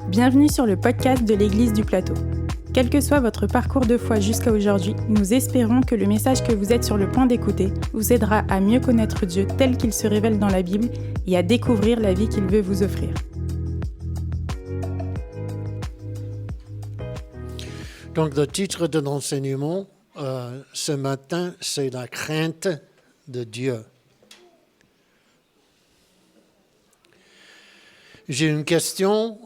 Bienvenue sur le podcast de l'Église du Plateau. Quel que soit votre parcours de foi jusqu'à aujourd'hui, nous espérons que le message que vous êtes sur le point d'écouter vous aidera à mieux connaître Dieu tel qu'il se révèle dans la Bible et à découvrir la vie qu'il veut vous offrir. Donc le titre de l'enseignement ce matin, c'est la crainte de Dieu. J'ai une question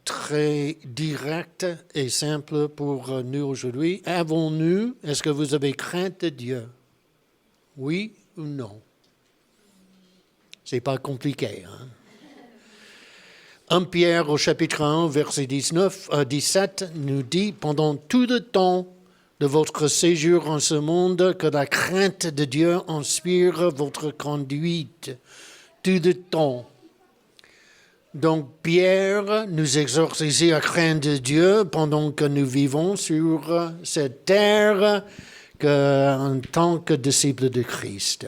très directe et simple pour nous aujourd'hui. Est-ce que vous avez crainte de Dieu? Oui ou non? C'est pas compliqué, hein? 1 Pierre au chapitre 1, verset 17 nous dit « Pendant tout le temps de votre séjour en ce monde, que la crainte de Dieu inspire votre conduite. » Tout le temps. Donc Pierre nous exhorte ici à craindre Dieu pendant que nous vivons sur cette terre en tant que disciples de Christ.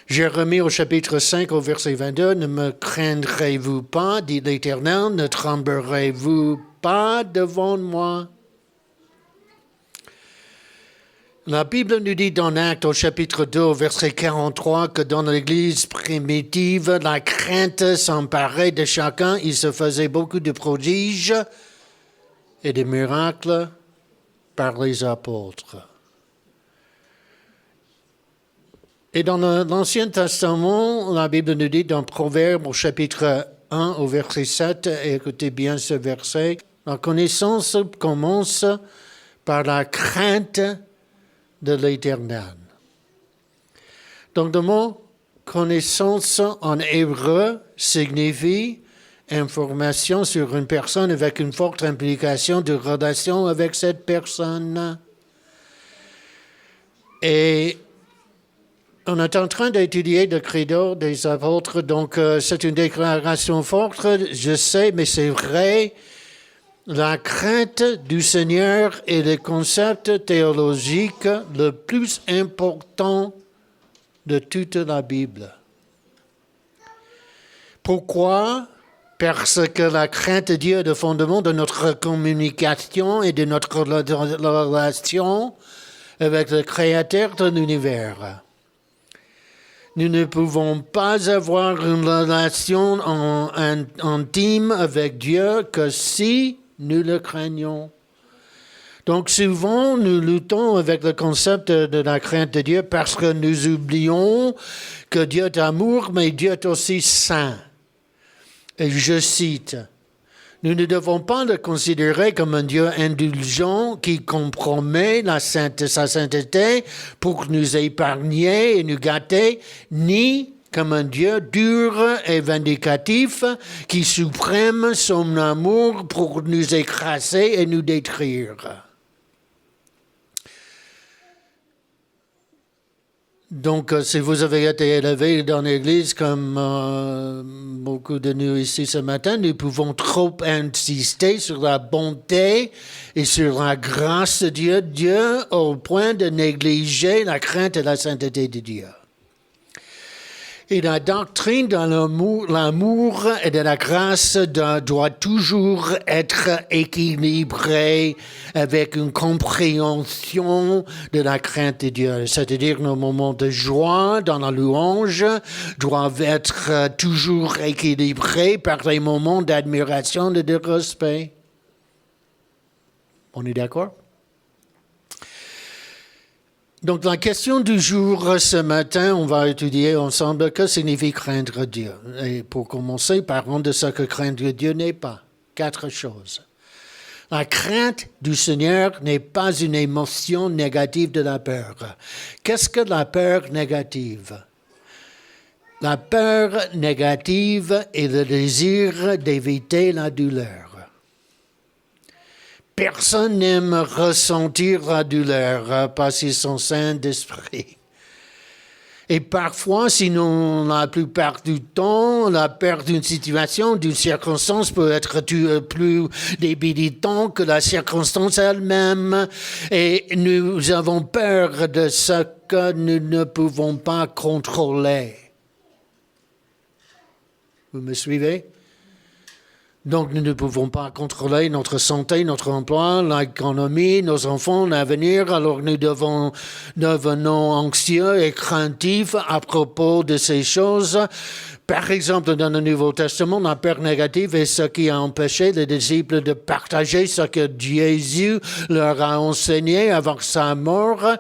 Jérémie au chapitre 5 au verset 22, « Ne me craindrez-vous pas, dit l'Éternel, ne tremblerez-vous pas devant moi ?» La Bible nous dit dans Actes au chapitre 2 au verset 43 que dans l'Église primitive, la crainte s'emparait de chacun. Il se faisait beaucoup de prodiges et de miracles par les apôtres. Et dans l'Ancien Testament, la Bible nous dit dans Proverbes au chapitre 1 au verset 7, et écoutez bien ce verset, la connaissance commence par la crainte de l'Éternel. Donc le mot connaissance en hébreu signifie information sur une personne avec une forte implication de relation avec cette personne. Et on est en train d'étudier le credo des apôtres, donc c'est une déclaration forte, je sais, mais c'est vrai. La crainte du Seigneur est le concept théologique le plus important de toute la Bible. Pourquoi? Parce que la crainte de Dieu est le fondement de notre communication et de notre relation avec le Créateur de l'univers. Nous ne pouvons pas avoir une relation intime avec Dieu que si nous le craignons. Donc souvent, nous luttons avec le concept de la crainte de Dieu parce que nous oublions que Dieu est amour, mais Dieu est aussi saint. Et je cite, « Nous ne devons pas le considérer comme un Dieu indulgent qui compromet sa sainteté pour nous épargner et nous gâter, ni comme un Dieu dur et vindicatif qui supprime son amour pour nous écraser et nous détruire. » Donc, si vous avez été élevé dans l'Église comme beaucoup de nous ici ce matin, nous pouvons trop insister sur la bonté et sur la grâce de Dieu au point de négliger la crainte et la sainteté de Dieu. Et la doctrine de l'amour et de la grâce doit toujours être équilibrée avec une compréhension de la crainte de Dieu. C'est-à-dire nos moments de joie dans la louange doivent être toujours équilibrés par les moments d'admiration et de respect. On est d'accord? Donc, la question du jour ce matin, on va étudier ensemble que signifie craindre Dieu. Et pour commencer, parlons de ce que craindre Dieu n'est pas. 4 choses. La crainte du Seigneur n'est pas une émotion négative de la peur. Qu'est-ce que la peur négative? La peur négative est le désir d'éviter la douleur. Personne n'aime ressentir la douleur parce qu'ils sont sains d'esprit. Et parfois, sinon la plupart du temps, la peur d'une situation, d'une circonstance peut être plus débilitant que la circonstance elle-même. Et nous avons peur de ce que nous ne pouvons pas contrôler. Vous me suivez? Donc, nous ne pouvons pas contrôler notre santé, notre emploi, l'économie, nos enfants, l'avenir. Alors, nous devenons anxieux et craintifs à propos de ces choses. Par exemple, dans le Nouveau Testament, la peur négative est ce qui a empêché les disciples de partager ce que Jésus leur a enseigné avant sa mort.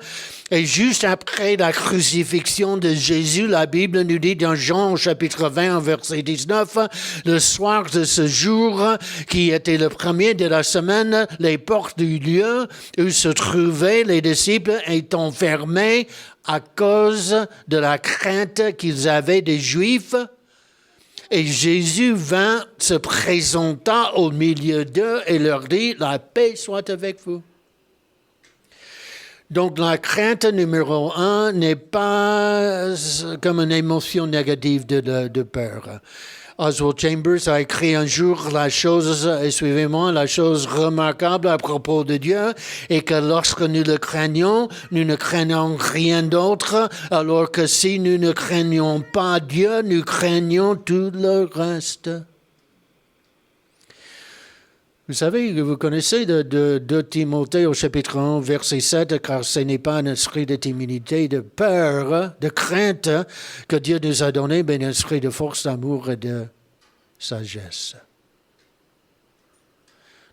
Et juste après la crucifixion de Jésus, la Bible nous dit dans Jean chapitre 20, verset 19, le soir de ce jour, qui était le premier de la semaine, les portes du lieu où se trouvaient les disciples étant fermées à cause de la crainte qu'ils avaient des Juifs. Et Jésus vint, se présenta au milieu d'eux et leur dit, la paix soit avec vous. Donc, la crainte numéro 1 n'est pas comme une émotion négative de peur. Oswald Chambers a écrit un jour la chose remarquable à propos de Dieu est que lorsque nous le craignons, nous ne craignons rien d'autre, alors que si nous ne craignons pas Dieu, nous craignons tout le reste. Vous savez, vous connaissez de Timothée au chapitre 1, verset 7, car ce n'est pas un esprit de timidité, de peur, de crainte que Dieu nous a donné, mais un esprit de force, d'amour et de sagesse.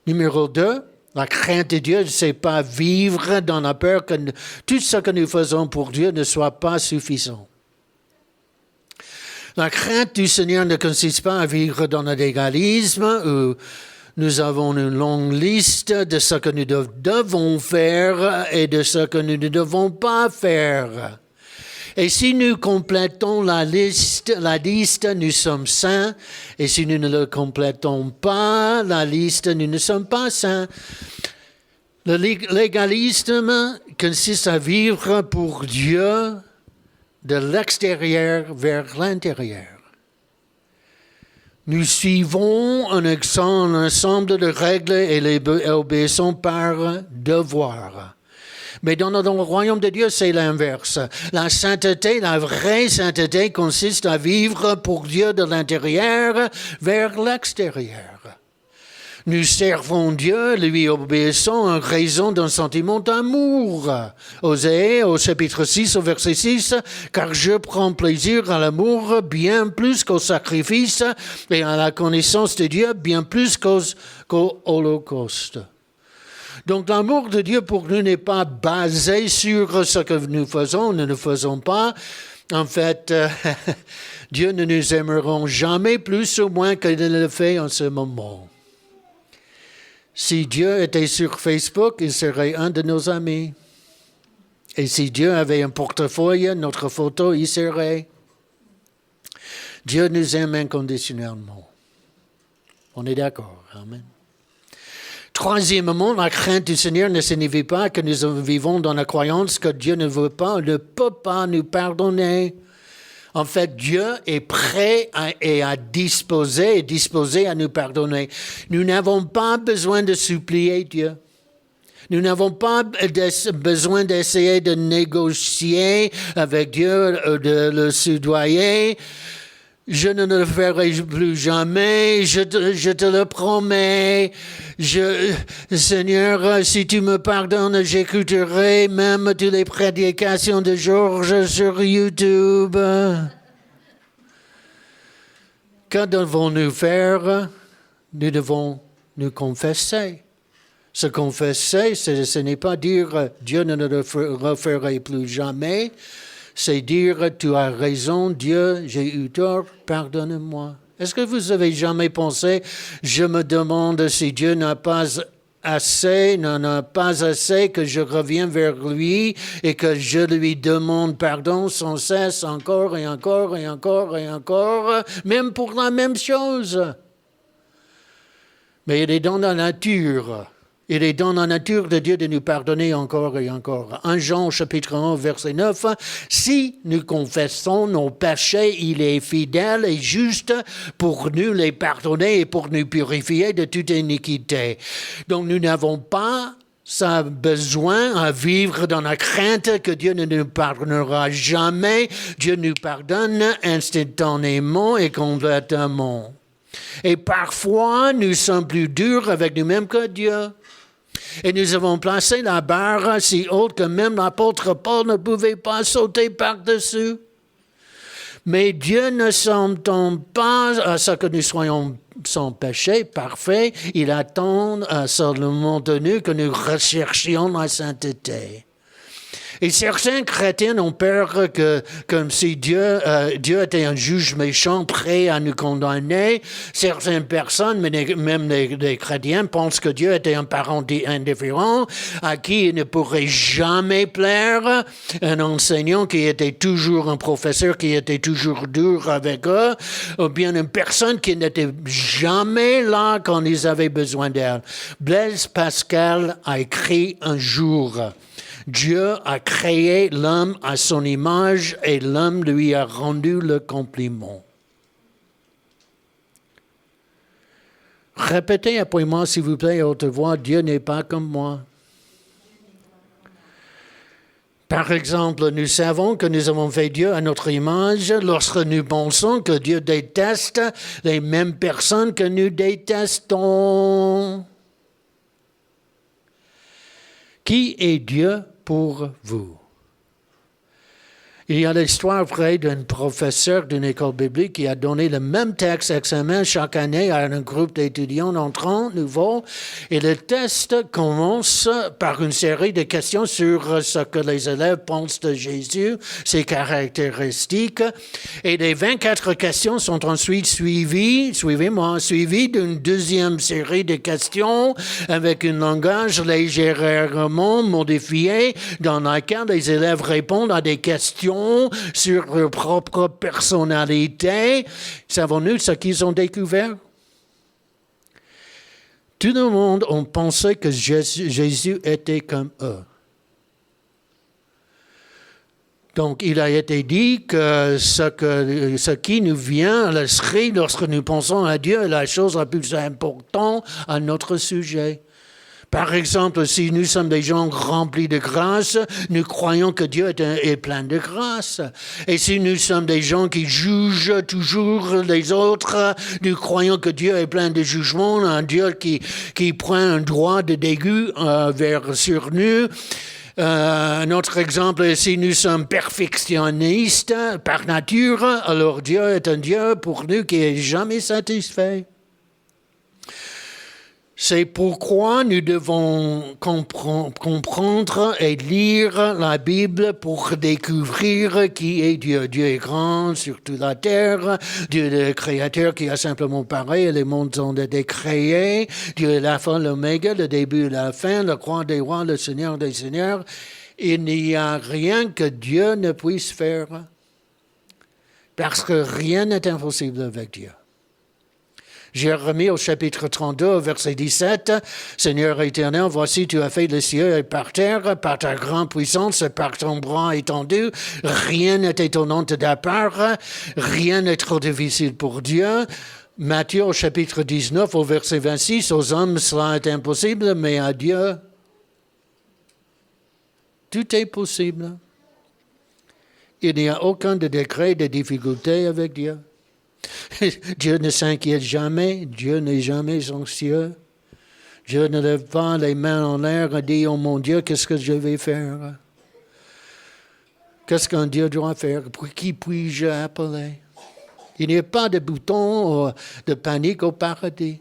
Numéro 2, la crainte de Dieu, ce n'est pas vivre dans la peur que tout ce que nous faisons pour Dieu ne soit pas suffisant. La crainte du Seigneur ne consiste pas à vivre dans le légalisme où nous avons une longue liste de ce que nous devons faire et de ce que nous ne devons pas faire. Et si nous complétons la liste, nous sommes saints. Et si nous ne le complétons pas, la liste, nous ne sommes pas saints. Le légalisme consiste à vivre pour Dieu de l'extérieur vers l'intérieur. Nous suivons un ensemble de règles et les obéissons par devoir. Mais dans le royaume de Dieu, c'est l'inverse. La sainteté, la vraie sainteté consiste à vivre pour Dieu de l'intérieur vers l'extérieur. Nous servons Dieu, lui obéissons en raison d'un sentiment d'amour. Osée, au chapitre 6, au verset 6, « Car je prends plaisir à l'amour bien plus qu'au sacrifice et à la connaissance de Dieu bien plus qu'au holocauste. » Donc l'amour de Dieu pour nous n'est pas basé sur ce que nous faisons, nous ne faisons pas. En fait, Dieu ne nous aimera jamais plus ou moins qu'il ne le fait en ce moment. Si Dieu était sur Facebook, il serait un de nos amis. Et si Dieu avait un portefeuille, notre photo, il serait. Dieu nous aime inconditionnellement. On est d'accord, amen. Troisièmement, la crainte du Seigneur ne signifie pas que nous vivons dans la croyance que Dieu ne peut pas nous pardonner. En fait, Dieu est prêt et disposé à nous pardonner. Nous n'avons pas besoin de supplier Dieu. Nous n'avons pas besoin d'essayer de négocier avec Dieu, de le soudoyer. Je ne le ferai plus jamais, je te le promets. Seigneur, si tu me pardonnes, j'écouterai même toutes les prédications de Georges sur YouTube. Que devons-nous faire? Nous devons nous confesser. Se confesser, ce n'est pas dire « Dieu ne le referai plus jamais ». C'est dire, tu as raison, Dieu, j'ai eu tort, pardonne-moi. Est-ce que vous avez jamais pensé, je me demande si Dieu n'en a pas assez que je reviens vers lui et que je lui demande pardon sans cesse, encore et encore et encore et encore, même pour la même chose. Mais il est dans la nature. Il est dans la nature de Dieu de nous pardonner encore et encore. 1 Jean chapitre 1 verset 9, « Si nous confessons nos péchés, il est fidèle et juste pour nous les pardonner et pour nous purifier de toute iniquité. » Donc nous n'avons pas besoin à vivre dans la crainte que Dieu ne nous pardonnera jamais. Dieu nous pardonne instantanément et complètement. Et parfois, nous sommes plus durs avec nous-mêmes que Dieu. Et nous avons placé la barre si haute que même l'apôtre Paul ne pouvait pas sauter par-dessus. Mais Dieu ne s'entend pas à ce que nous soyons sans péché parfait. Il attend seulement de nous que nous recherchions la sainteté. Et certains chrétiens ont peur que, comme si Dieu était un juge méchant prêt à nous condamner. Certaines personnes, même les chrétiens, pensent que Dieu était un parent indifférent à qui il ne pourrait jamais plaire, un enseignant qui était toujours un professeur qui était toujours dur avec eux, ou bien une personne qui n'était jamais là quand ils avaient besoin d'elle. Blaise Pascal a écrit un jour: Dieu a créé l'homme à son image et l'homme lui a rendu le compliment. Répétez après moi, s'il vous plaît, à haute voix: Dieu n'est pas comme moi. Par exemple, nous savons que nous avons fait Dieu à notre image lorsque nous pensons que Dieu déteste les mêmes personnes que nous détestons. Qui est Dieu pour vous? Il y a l'histoire vraie d'un professeur d'une école biblique qui a donné le même texte examen chaque année à un groupe d'étudiants entrants nouveaux. Et le test commence par une série de questions sur ce que les élèves pensent de Jésus, ses caractéristiques. Et les 24 questions sont ensuite suivies d'une deuxième série de questions avec un langage légèrement modifié dans laquelle les élèves répondent à des questions sur leur propre personnalité. Savons-nous ce qu'ils ont découvert? Tout le monde a pensé que Jésus était comme eux. Donc, il a été dit que ce qui nous vient à l'esprit lorsque nous pensons à Dieu est la chose la plus importante à notre sujet. Par exemple, si nous sommes des gens remplis de grâce, nous croyons que Dieu est plein de grâce. Et si nous sommes des gens qui jugent toujours les autres, nous croyons que Dieu est plein de jugement, un Dieu qui prend un droit de dégoût sur nous. Un autre exemple est si nous sommes perfectionnistes par nature, alors Dieu est un Dieu pour nous qui n'est jamais satisfait. C'est pourquoi nous devons comprendre et lire la Bible pour découvrir qui est Dieu. Dieu est grand sur toute la terre. Dieu est le Créateur qui a simplement parlé et les mondes ont été créés. Dieu est l'alpha, l'oméga, le début et la fin, le roi des rois, le Seigneur des seigneurs. Il n'y a rien que Dieu ne puisse faire parce que rien n'est impossible avec Dieu. Jérémie au chapitre 32, verset 17, « Seigneur éternel, voici tu as fait les cieux et par terre, par ta grande puissance et par ton bras étendu. Rien n'est étonnant de ta part, rien n'est trop difficile pour Dieu. » Matthieu au chapitre 19, au verset 26, « Aux hommes cela est impossible, mais à Dieu, tout est possible. » Il n'y a aucun degré de difficulté avec Dieu. Dieu ne s'inquiète jamais, Dieu n'est jamais anxieux. Dieu ne lève pas les mains en l'air et dit « Oh mon Dieu, qu'est-ce que je vais faire? Qu'est-ce qu'un Dieu doit faire? Pour qui puis-je appeler? » Il n'y a pas de bouton de panique au paradis.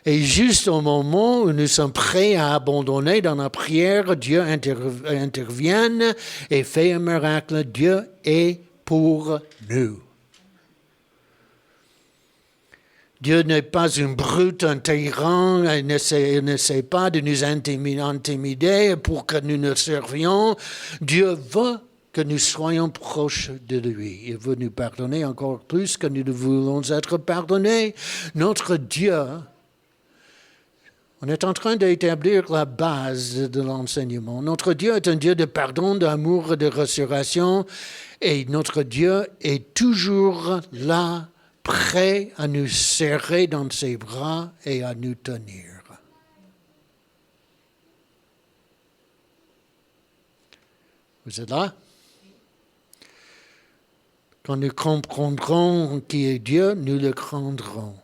Et juste au moment où nous sommes prêts à abandonner dans la prière, Dieu intervient et fait un miracle. Dieu est pour nous. Dieu n'est pas une brute, un tyran, il n'essaie pas de nous intimider pour que nous le servions. Dieu veut que nous soyons proches de lui. Il veut nous pardonner encore plus que nous voulons être pardonnés. Notre Dieu, on est en train d'établir la base de l'enseignement. Notre Dieu est un Dieu de pardon, d'amour et de restauration. Et notre Dieu est toujours là, prêt à nous serrer dans ses bras et à nous tenir. Vous êtes là? Quand nous comprendrons qui est Dieu, nous le craindrons.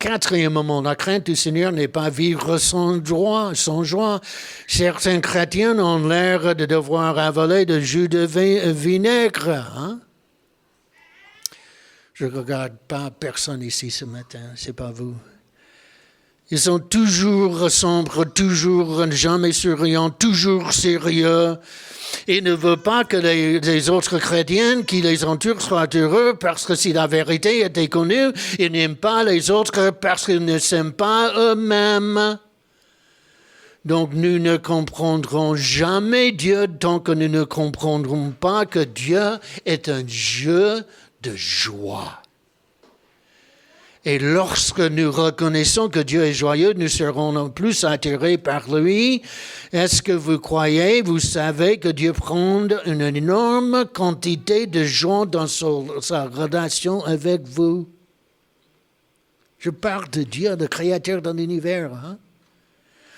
Quatrièmement, la crainte du Seigneur n'est pas vivre sans joie. Certains chrétiens ont l'air de devoir avaler de jus de vinaigre. Hein? Je ne regarde pas personne ici ce matin, c'est pas vous. Ils sont toujours sombres, toujours jamais souriants, toujours sérieux. Ils ne veulent pas que les autres chrétiens qui les entourent soient heureux parce que si la vérité était connue, ils n'aiment pas les autres parce qu'ils ne s'aiment pas eux-mêmes. Donc nous ne comprendrons jamais Dieu tant que nous ne comprendrons pas que Dieu est un Dieu de joie. Et lorsque nous reconnaissons que Dieu est joyeux, nous serons plus attirés par lui. Est-ce que vous croyez, vous savez que Dieu prend une énorme quantité de joie dans sa relation avec vous? Je parle de Dieu, le créateur de l'univers. Hein?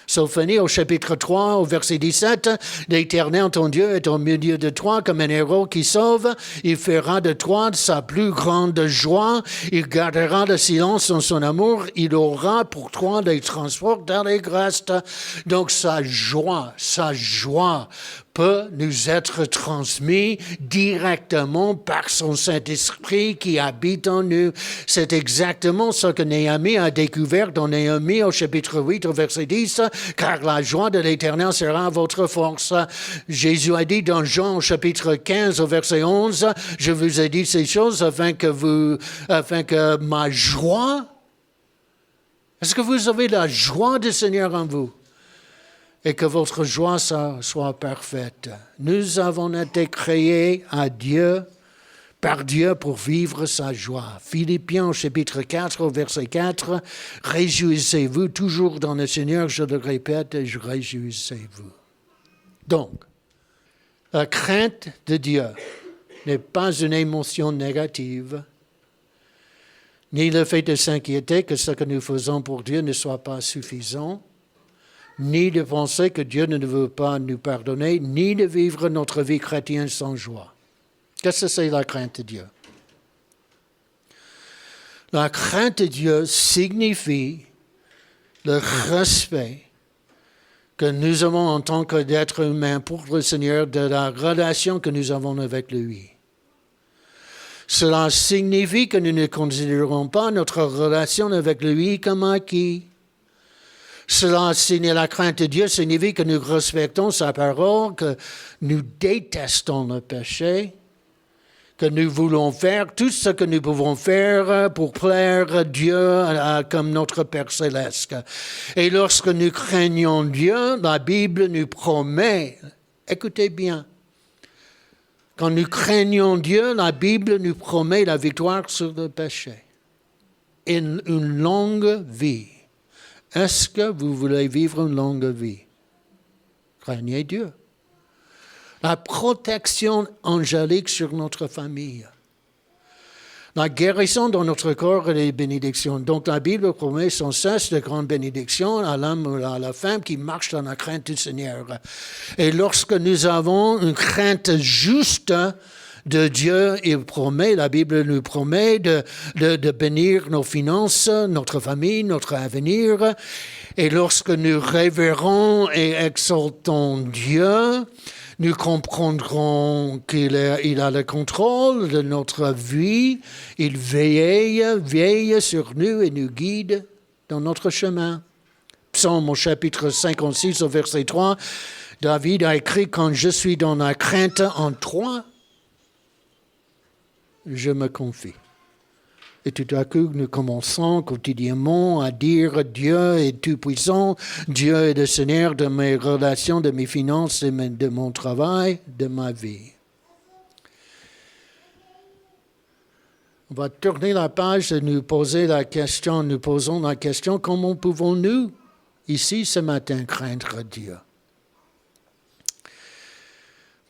Sophonie au chapitre 3, au verset 17, « L'Éternel, ton Dieu, est au milieu de toi comme un héros qui sauve. Il fera de toi sa plus grande joie. Il gardera le silence dans son amour. Il aura pour toi des transports d'allégresse. » Donc sa joie peut nous être transmis directement par son Saint-Esprit qui habite en nous. C'est exactement ce que Néhémie a découvert dans Néhémie au chapitre 8, au verset 10, « Car la joie de l'Éternel sera votre force. » Jésus a dit dans Jean au chapitre 15, au verset 11, « Je vous ai dit ces choses afin que ma joie... » Est-ce que vous avez la joie du Seigneur en vous? Et que votre joie soit parfaite. Nous avons été créés par Dieu pour vivre sa joie. Philippiens chapitre 4 au verset 4, « Réjouissez-vous toujours dans le Seigneur, je le répète, réjouissez-vous. » Donc, la crainte de Dieu n'est pas une émotion négative, ni le fait de s'inquiéter que ce que nous faisons pour Dieu ne soit pas suffisant, ni de penser que Dieu ne veut pas nous pardonner, ni de vivre notre vie chrétienne sans joie. Qu'est-ce que c'est la crainte de Dieu? La crainte de Dieu signifie le respect que nous avons en tant qu'être humain pour le Seigneur de la relation que nous avons avec lui. Cela signifie que nous ne considérons pas notre relation avec lui comme acquis. Cela signifie la crainte de Dieu, signifie que nous respectons sa parole, que nous détestons le péché, que nous voulons faire tout ce que nous pouvons faire pour plaire à Dieu comme notre Père céleste. Et lorsque nous craignons Dieu, la Bible nous promet, écoutez bien, quand nous craignons Dieu, la Bible nous promet la victoire sur le péché. Une longue vie. Est-ce que vous voulez vivre une longue vie? Craignez Dieu. La protection angélique sur notre famille. La guérison dans notre corps et les bénédictions. Donc la Bible promet sans cesse de grandes bénédictions à l'homme ou à la femme qui marche dans la crainte du Seigneur. Et lorsque nous avons une crainte juste de Dieu, la Bible nous promet de bénir nos finances, notre famille, notre avenir. Et lorsque nous révérons et exaltons Dieu, nous comprendrons qu'il a le contrôle de notre vie. Il veille sur nous et nous guide dans notre chemin. Psaume au chapitre 56 au verset 3, David a écrit « Quand je suis dans la crainte en toi, je me confie. » Et tout à coup, nous commençons quotidiennement à dire « Dieu est tout-puissant, Dieu est le Seigneur de mes relations, de mes finances, de mon travail, de ma vie. » On va tourner la page et nous posons la question, comment pouvons-nous, ici ce matin, craindre Dieu?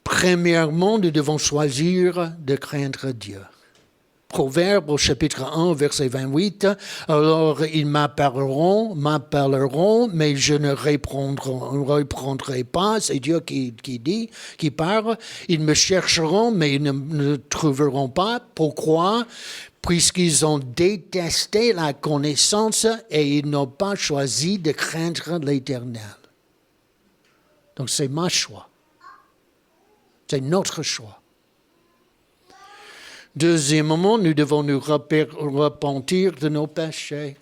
Premièrement, nous devons choisir de craindre Dieu. Proverbe au chapitre 1, verset 28, « Alors ils m'appelleront, mais je ne répondrai pas. » C'est Dieu qui dit, qui parle. « Ils me chercheront, mais ils ne me trouveront pas. » Pourquoi? Puisqu'ils ont détesté la connaissance et ils n'ont pas choisi de craindre l'Éternel. Donc c'est ma choix. C'est notre choix. Deuxièmement, nous devons nous repentir de nos péchés.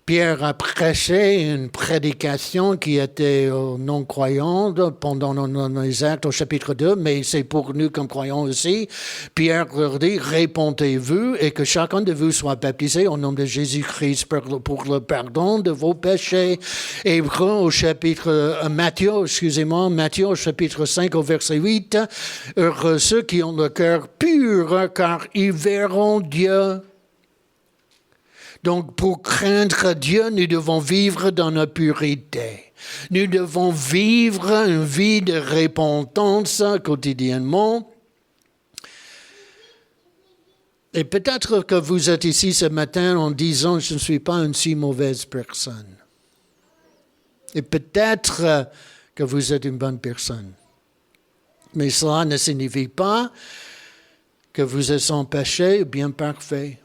Pierre a prêché une prédication qui était aux non-croyants pendant les Actes au chapitre 2, mais c'est pour nous comme croyants aussi. Pierre leur dit, répentez-vous et que chacun de vous soit baptisé au nom de Jésus-Christ pour le pardon de vos péchés. Et Matthieu au chapitre 5 au verset 8, heureux ceux qui ont le cœur pur, car ils verront Dieu. Donc, pour craindre Dieu, nous devons vivre dans la pureté. Nous devons vivre une vie de repentance quotidiennement. Et peut-être que vous êtes ici ce matin en disant « Je ne suis pas une si mauvaise personne ». Et peut-être que vous êtes une bonne personne. Mais cela ne signifie pas que vous êtes sans péché ou bien parfait.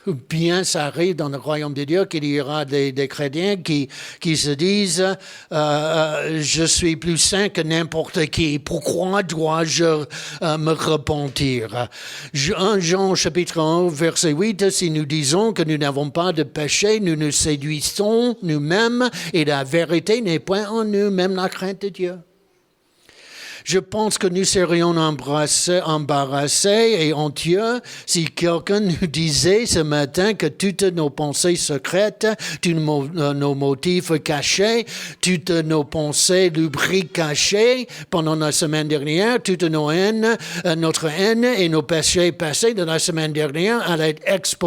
Ou bien ça arrive dans le royaume de Dieu qu'il y aura des chrétiens qui se disent je suis plus saint que n'importe qui. Pourquoi dois-je me repentir? 1 Jean chapitre 1 verset 8, si nous disons que nous n'avons pas de péché, nous nous séduisons nous-mêmes et la vérité n'est point en nous, même la crainte de Dieu. Je pense que nous serions embarrassés et honteux si quelqu'un nous disait ce matin que toutes nos pensées secrètes, tous nos motifs cachés, toutes nos pensées lubriques cachées pendant la semaine dernière, toute notre haine et nos péchés passés de la semaine dernière allaient être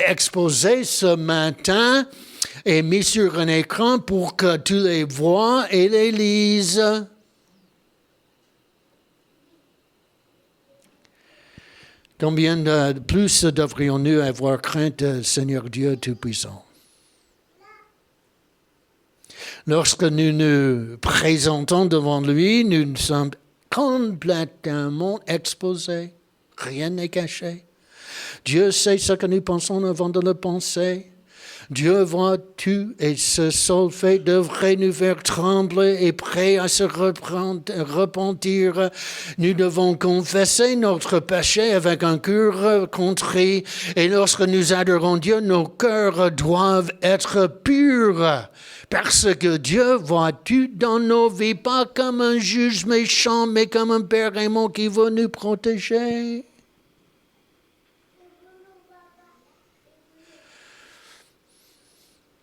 exposés ce matin et mis sur un écran pour que tu les vois et les lises. Combien de plus devrions-nous avoir crainte du Seigneur Dieu Tout-Puissant? Lorsque nous nous présentons devant lui, nous sommes complètement exposés. Rien n'est caché. Dieu sait ce que nous pensons avant de le penser. Dieu voit tout et ce seul fait devrait nous faire trembler et prêts à se repentir. Nous devons confesser notre péché avec un cœur contrit et lorsque nous adorons Dieu, nos cœurs doivent être purs. Parce que Dieu voit tout dans nos vies, pas comme un juge méchant, mais comme un Père aimant qui veut nous protéger.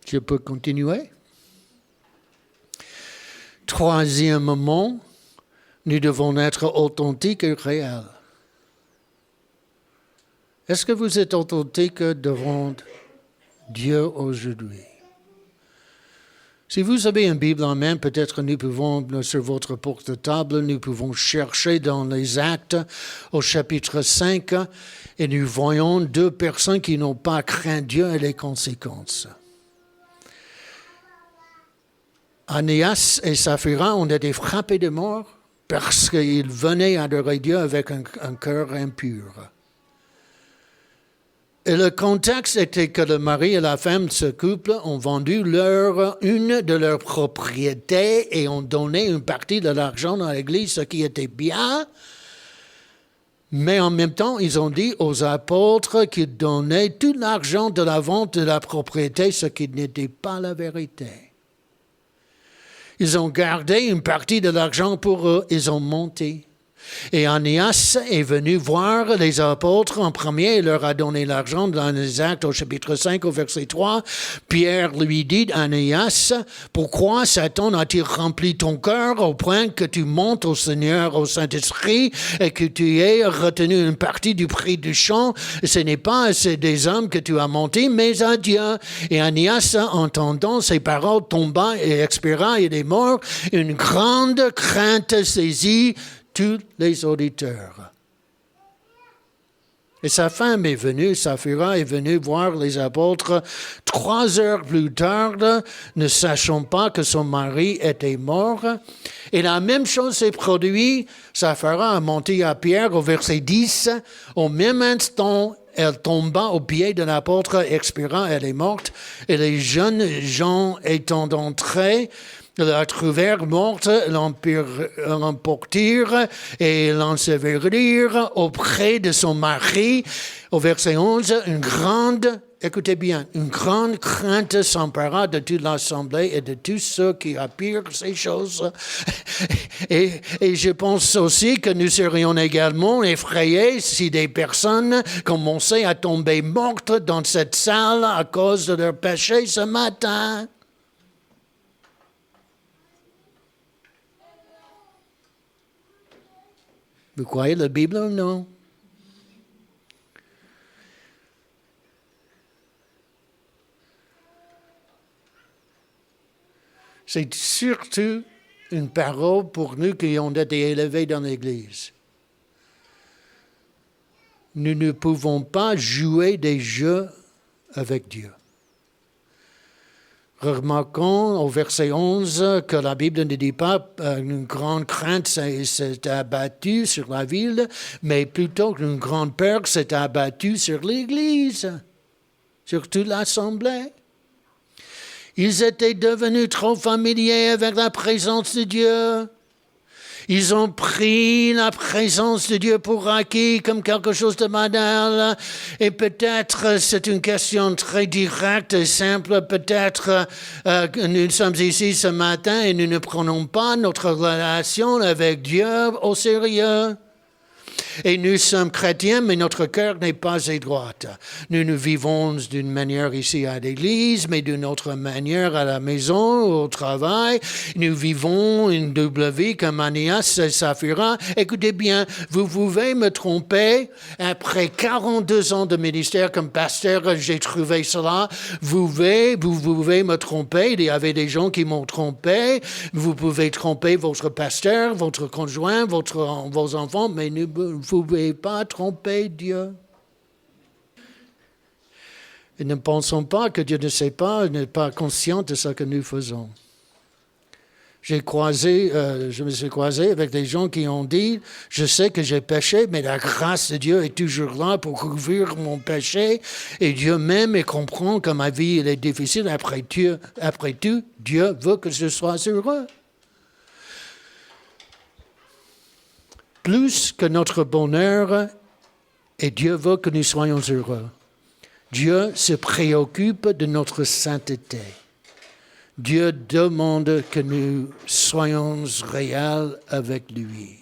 Je peux continuer. Troisièmement, nous devons être authentiques et réels. Est-ce que vous êtes authentique devant Dieu aujourd'hui? Si vous avez une Bible en main, peut-être nous pouvons, sur votre porte-table, nous pouvons chercher dans les Actes au chapitre 5 et nous voyons deux personnes qui n'ont pas craint Dieu et les conséquences. Anéas et Saphira ont été frappés de mort parce qu'ils venaient adorer Dieu avec un cœur impur. Et le contexte était que le mari et la femme de ce couple ont vendu une de leurs propriétés et ont donné une partie de l'argent à l'Église, ce qui était bien. Mais en même temps, ils ont dit aux apôtres qu'ils donnaient tout l'argent de la vente de la propriété, ce qui n'était pas la vérité. Ils ont gardé une partie de l'argent pour eux, ils ont menti. Et Anéas est venu voir les apôtres en premier et leur a donné l'argent dans les Actes au chapitre 5 au verset 3. Pierre lui dit, Anéas, pourquoi Satan a-t-il rempli ton cœur au point que tu montes au Seigneur, au Saint-Esprit et que tu aies retenu une partie du prix du champ? Ce n'est pas à des hommes que tu as menti, mais à Dieu. Et Anéas, entendant ces paroles, tomba et expira, il est mort. Une grande crainte saisit tous les auditeurs. Et sa femme est venue, Saphira est venue voir les apôtres 3 heures plus tard, ne sachant pas que son mari était mort. Et la même chose s'est produite. Saphira a menti à Pierre au verset 10. Au même instant, elle tomba aux pieds de l'apôtre, expira, elle est morte. Et les jeunes gens étant entrés, la trouvèrent morte, l'emportirent et l'ensevelirent auprès de son mari. Au verset 11, écoutez bien, une grande crainte s'empara de toute l'assemblée et de tous ceux qui apprirent ces choses. Et je pense aussi que nous serions également effrayés si des personnes commençaient à tomber mortes dans cette salle à cause de leur péché ce matin. Vous croyez la Bible ou non? C'est surtout une parole pour nous qui ont été élevés dans l'Église. Nous ne pouvons pas jouer des jeux avec Dieu. Remarquons au verset 11 que la Bible ne dit pas une grande crainte s'est abattue sur la ville, mais plutôt qu'une grande peur s'est abattue sur l'Église, sur toute l'assemblée. Ils étaient devenus trop familiers avec la présence de Dieu. Ils ont pris la présence de Dieu pour acquis comme quelque chose de banal. Et peut-être c'est une question très directe et simple. Peut-être nous sommes ici ce matin et nous ne prenons pas notre relation avec Dieu au sérieux. Et nous sommes chrétiens, mais notre cœur n'est pas étroit. Nous vivons d'une manière ici à l'église, mais d'une autre manière à la maison, au travail. Nous vivons une double vie comme Ananias et Saphira. Écoutez bien, vous pouvez me tromper. Après 42 ans de ministère comme pasteur, j'ai trouvé cela. Vous pouvez me tromper. Il y avait des gens qui m'ont trompé. Vous pouvez tromper votre pasteur, votre conjoint, vos enfants, mais vous ne pouvez pas tromper Dieu. Et ne pensons pas que Dieu ne sait pas, n'est pas conscient de ce que nous faisons. Je me suis croisé avec des gens qui ont dit, je sais que j'ai péché, mais la grâce de Dieu est toujours là pour couvrir mon péché. Et Dieu m'aime et comprend que ma vie elle est difficile. Après tout, Dieu veut que je sois heureux. Plus que notre bonheur, et Dieu veut que nous soyons heureux. Dieu se préoccupe de notre sainteté. Dieu demande que nous soyons réels avec lui.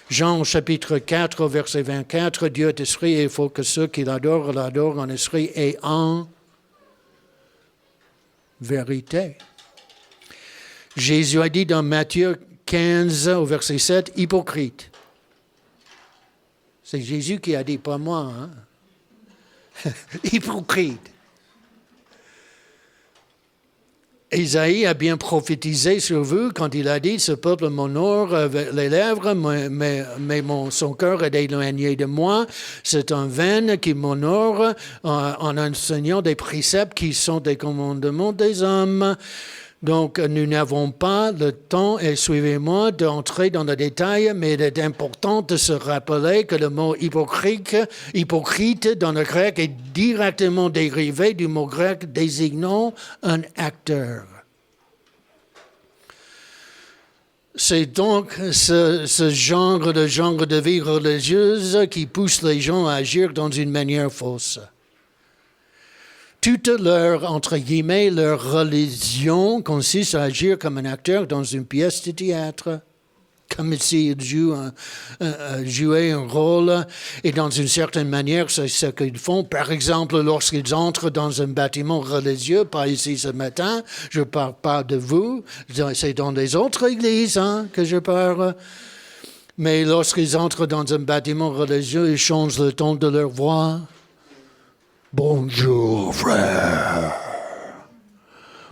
Jean chapitre 4, verset 24, Dieu est esprit et il faut que ceux qui l'adorent en esprit et en vérité. Jésus a dit dans Matthieu 15 au verset 7, hypocrite. C'est Jésus qui a dit, pas moi. Hypocrite. Isaïe a bien prophétisé sur vous quand il a dit, ce peuple m'honore avec les lèvres, mais son cœur est éloigné de moi. C'est un vain qui m'honore en enseignant des préceptes qui sont des commandements des hommes. Donc, nous n'avons pas le temps, et suivez-moi, d'entrer dans le détail, mais il est important de se rappeler que le mot hypocrite dans le grec est directement dérivé du mot grec désignant un acteur. C'est donc ce genre de vie religieuse qui pousse les gens à agir dans une manière fausse. Toute entre guillemets, leur religion consiste à agir comme un acteur dans une pièce de théâtre, comme s'ils jouaient un rôle, et dans une certaine manière, c'est ce qu'ils font. Par exemple, lorsqu'ils entrent dans un bâtiment religieux, pas ici ce matin, je ne parle pas de vous, c'est dans les autres églises que je parle. Mais lorsqu'ils entrent dans un bâtiment religieux, ils changent le ton de leur voix. Bonjour, frère.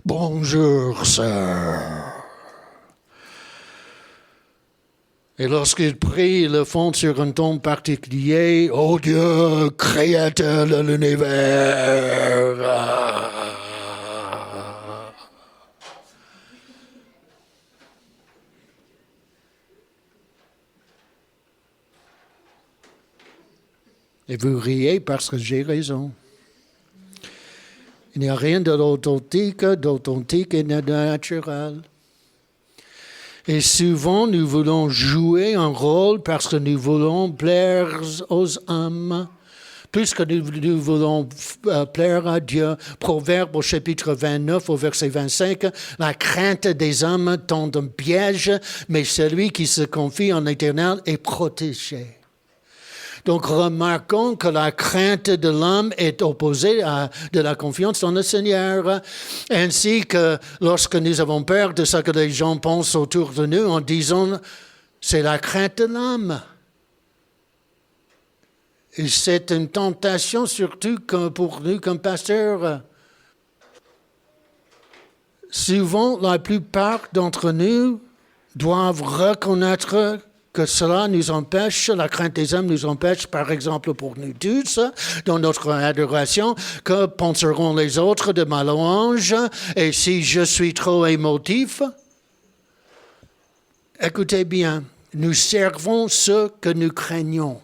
Bonjour, sœur. Et lorsqu'ils prient, ils le font sur un ton particulier. Ô Dieu, créateur de l'univers. Et vous riez parce que j'ai raison. Il n'y a rien d'authentique et de naturel. Et souvent, nous voulons jouer un rôle parce que nous voulons plaire aux hommes, plus que nous voulons plaire à Dieu. Proverbe au chapitre 29, au verset 25, « La crainte des hommes tend un piège, mais celui qui se confie en l'Éternel est protégé. » Donc, remarquons que la crainte de l'homme est opposée à de la confiance dans le Seigneur, ainsi que lorsque nous avons peur de ce que les gens pensent autour de nous en disant « c'est la crainte de l'homme ». Et c'est une tentation surtout pour nous comme pasteurs. Souvent, la plupart d'entre nous doivent reconnaître que cela nous empêche, la crainte des hommes nous empêche, par exemple pour nous tous, dans notre adoration, que penseront les autres de ma louange, et si je suis trop émotif, écoutez bien, nous servons ce que nous craignons.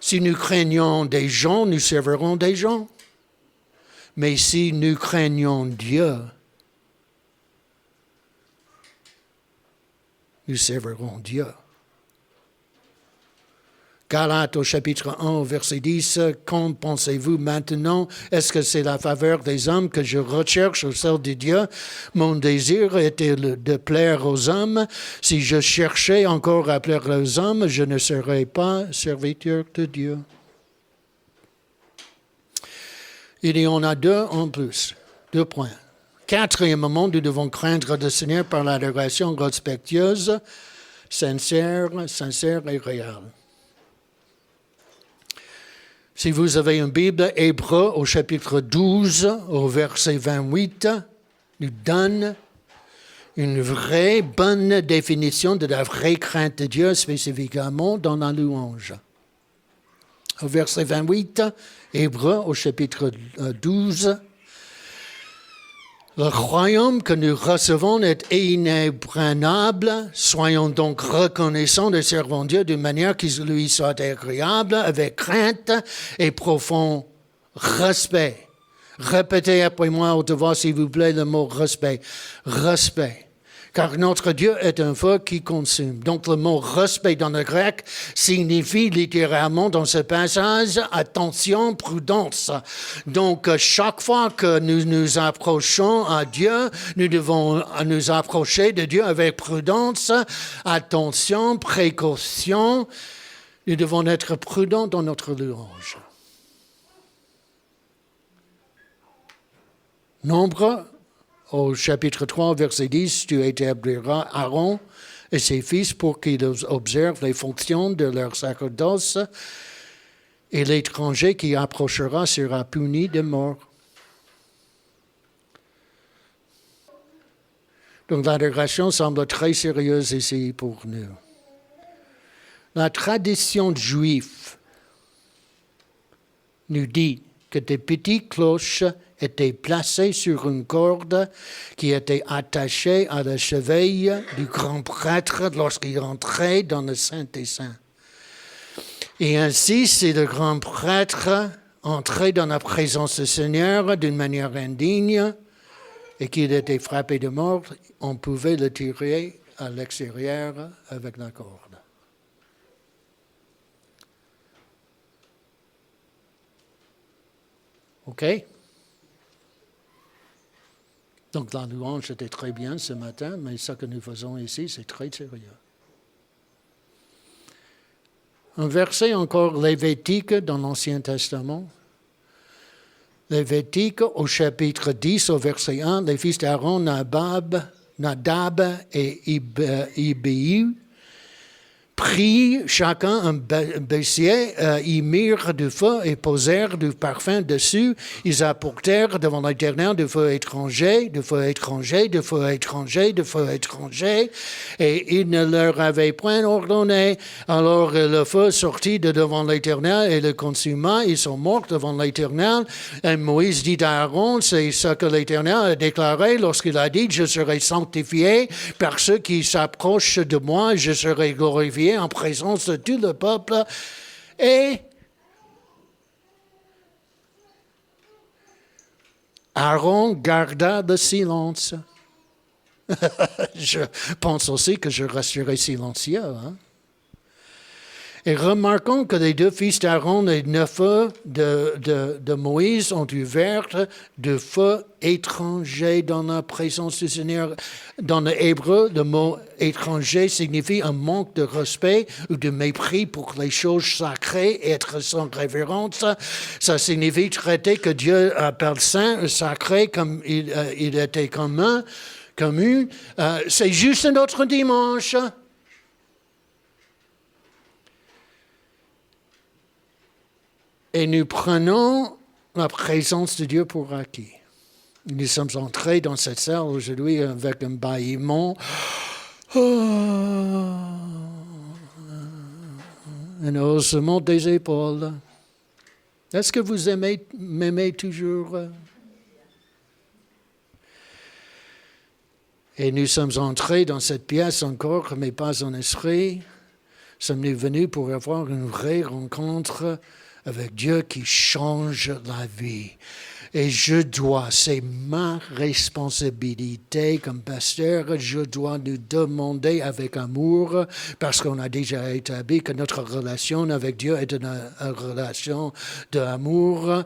Si nous craignons des gens, nous servirons des gens. Mais si nous craignons Dieu, nous servirons Dieu. Galates au chapitre 1, verset 10, « Qu'en pensez-vous maintenant? Est-ce que c'est la faveur des hommes que je recherche ou celle de Dieu? Mon désir était de plaire aux hommes. Si je cherchais encore à plaire aux hommes, je ne serais pas serviteur de Dieu. » Il y en a deux en plus, 2 points. Quatrièmement, nous devons craindre le Seigneur par l'adoration respectueuse, sincère et réelle. Si vous avez une Bible, Hébreux au chapitre 12, au verset 28, nous donne une vraie bonne définition de la vraie crainte de Dieu, spécifiquement dans la louange. Au verset 28, Hébreux au chapitre 12, « Le royaume que nous recevons est inébranlable. Soyons donc reconnaissants de servir Dieu d'une manière qui lui soit agréable, avec crainte et profond respect. » Répétez après moi à haute voix, s'il vous plaît, le mot respect. Respect. Car notre Dieu est un feu qui consume. Donc le mot respect dans le grec signifie littéralement dans ce passage attention, prudence. Donc chaque fois que nous nous approchons à Dieu, nous devons nous approcher de Dieu avec prudence, attention, précaution. Nous devons être prudents dans notre louange. Nombre au chapitre 3, verset 10, « Tu établiras Aaron et ses fils pour qu'ils observent les fonctions de leur sacerdoce, et l'étranger qui approchera sera puni de mort. » Donc l'adoration semble très sérieuse ici pour nous. La tradition juive nous dit que des petites cloches étaient placées sur une corde qui était attachée à la cheville du grand prêtre lorsqu'il entrait dans le Saint des Saints. Et ainsi, si le grand prêtre entrait dans la présence du Seigneur d'une manière indigne et qu'il était frappé de mort, on pouvait le tirer à l'extérieur avec la corde. OK? Donc la louange était très bien ce matin, mais ce que nous faisons ici, c'est très sérieux. Un verset encore lévitique dans l'Ancien Testament. Lévitique au chapitre 10, au verset 1, les fils d'Aaron, Nadab et Abihu, prit chacun un baissier, ils mirent du feu et posèrent du parfum dessus. Ils apportèrent devant l'Éternel du feu étranger, du feu étranger, du feu étranger, du feu étranger, et il ne leur avait point ordonné. Alors le feu sortit de devant l'Éternel et le consuma. Ils sont morts devant l'Éternel. Et Moïse dit à Aaron, c'est ce que l'Éternel a déclaré lorsqu'il a dit, je serai sanctifié par ceux qui s'approchent de moi, je serai glorifié en présence de tout le peuple. Et Aaron garda le silence. Je pense aussi que je resterai silencieux. Et remarquons que les deux fils d'Aaron et les neveux de Moïse ont ouvert de feu étranger dans la présence du Seigneur. Dans l'hébreu, le mot étranger signifie un manque de respect ou de mépris pour les choses sacrées, être sans révérence. Ça signifie traiter que Dieu appelle saint, sacré, comme il était commun. C'est juste un autre dimanche. Et nous prenons la présence de Dieu pour acquis. Nous sommes entrés dans cette salle aujourd'hui avec un bâillement. Un haussement des épaules. Est-ce que vous m'aimez toujours? Et nous sommes entrés dans cette pièce encore, mais pas en esprit. Sommes-nous venus pour avoir une vraie rencontre avec Dieu qui change la vie. Et c'est ma responsabilité comme pasteur, je dois nous demander avec amour, parce qu'on a déjà établi que notre relation avec Dieu est une relation d'amour.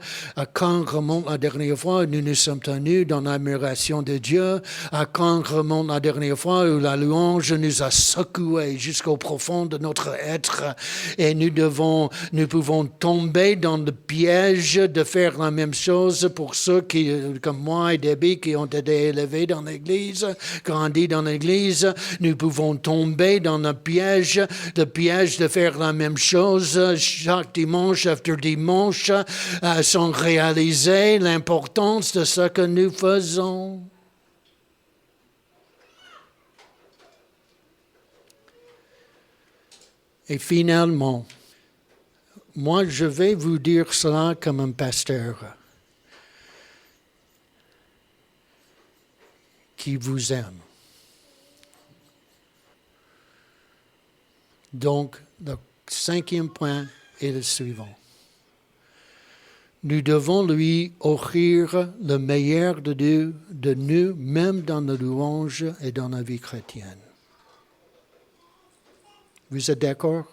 Quand remonte la dernière fois nous nous sommes tenus dans l'admiration de Dieu, quand remonte la dernière fois où la louange nous a secoués jusqu'au profond de notre être, et nous pouvons tomber dans le piège de faire la même chose pour ceux qui, comme moi et Debbie, qui ont été élevés dans l'Église, grandis dans l'Église, nous pouvons tomber dans le piège de faire la même chose chaque dimanche après dimanche, sans réaliser l'importance de ce que nous faisons. Et finalement, moi, je vais vous dire cela comme un pasteur qui vous aime. Donc, le 5e point est le suivant. Nous devons lui offrir le meilleur de nous, même dans la louange et dans la vie chrétienne. Vous êtes d'accord?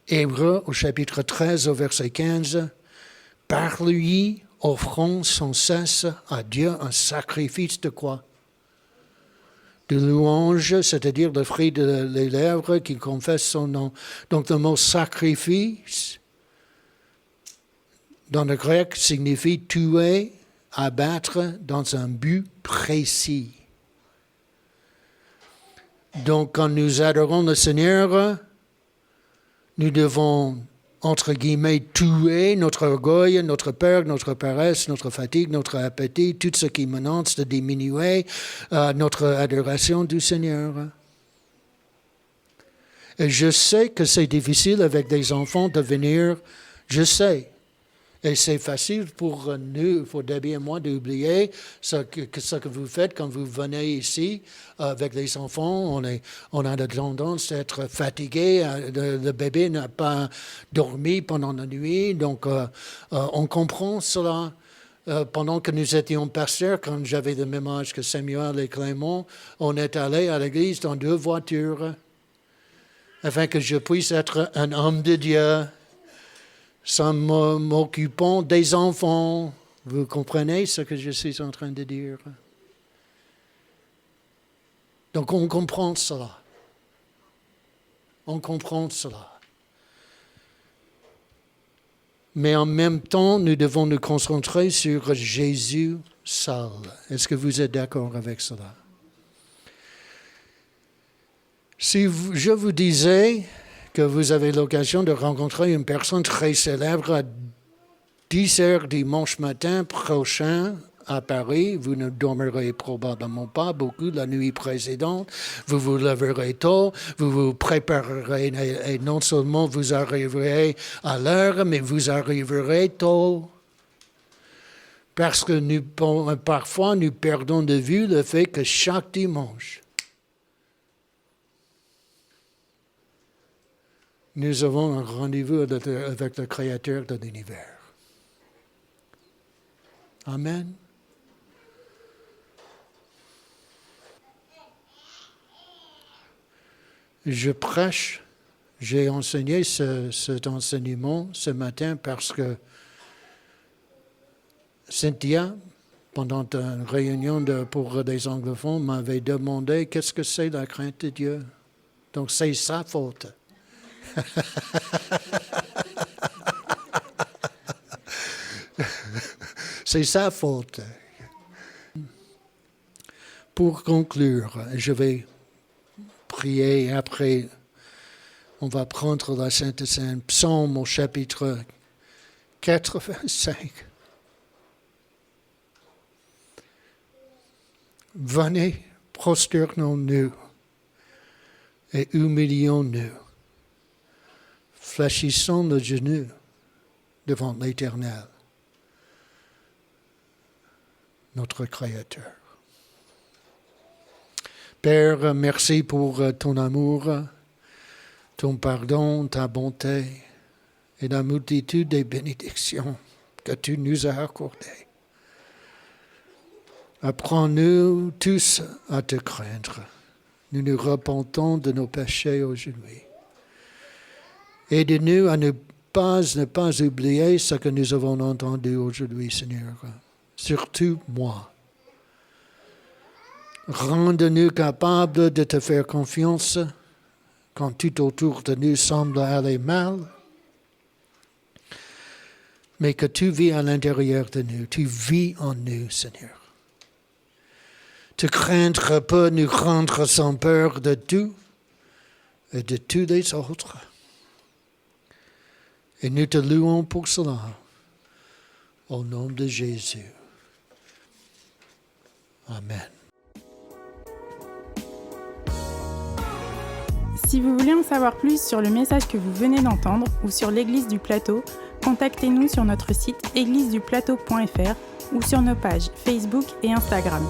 Hébreux au chapitre 13 au verset 15, « Par lui, offrons sans cesse à Dieu un sacrifice de quoi? De louange, c'est-à-dire le fruit des lèvres qui confessent son nom. » Donc le mot « sacrifice » dans le grec signifie tuer, abattre dans un but précis. Donc quand nous adorons le Seigneur, nous devons, entre guillemets, tuer notre orgueil, notre peur, notre paresse, notre fatigue, notre appétit, tout ce qui menace de diminuer notre adoration du Seigneur. Et je sais que c'est difficile avec des enfants de venir, je sais. Et c'est facile pour nous, pour Debbie et moi, d'oublier ce que vous faites quand vous venez ici avec les enfants. On a la tendance d'être fatigué. Le bébé n'a pas dormi pendant la nuit. Donc, on comprend cela. Pendant que nous étions pasteurs, quand j'avais le même âge que Samuel et Clément, on est allé à l'église dans 2 voitures afin que je puisse être un homme de Dieu sans m'occupant des enfants. Vous comprenez ce que je suis en train de dire? Donc on comprend cela. On comprend cela. Mais en même temps, nous devons nous concentrer sur Jésus seul. Est-ce que vous êtes d'accord avec cela? Si je vous disais que vous avez l'occasion de rencontrer une personne très célèbre à 10 heures dimanche matin prochain à Paris, vous ne dormirez probablement pas beaucoup la nuit précédente, vous vous lèverez tôt, vous vous préparerez et non seulement vous arriverez à l'heure, mais vous arriverez tôt. Parce que parfois nous perdons de vue le fait que chaque dimanche, nous avons un rendez-vous avec le Créateur de l'univers. Amen. Je prêche, j'ai enseigné cet enseignement ce matin parce que Cynthia, pendant une réunion pour des anglophones, m'avait demandé qu'est-ce que c'est la crainte de Dieu. Donc c'est sa faute. C'est sa faute. Pour conclure, je vais prier et après on va prendre la Sainte Seine. Psaume au chapitre 85. Venez, prosternons-nous et humilions-nous. Fléchissons le genou devant l'Éternel, notre Créateur. Père, merci pour ton amour, ton pardon, ta bonté et la multitude des bénédictions que tu nous as accordées. Apprends-nous tous à te craindre. Nous nous repentons de nos péchés aujourd'hui. Aide-nous à ne pas oublier ce que nous avons entendu aujourd'hui, Seigneur. Surtout moi. Rends-nous capables de te faire confiance quand tout autour de nous semble aller mal, mais que tu vis à l'intérieur de nous, tu vis en nous, Seigneur. Te craindre peut nous rendre sans peur de tout et de tous les autres. Et nous te louons pour cela, au nom de Jésus. Amen. Si vous voulez en savoir plus sur le message que vous venez d'entendre ou sur l'Église du Plateau, contactez-nous sur notre site égliseduplateau.fr ou sur nos pages Facebook et Instagram.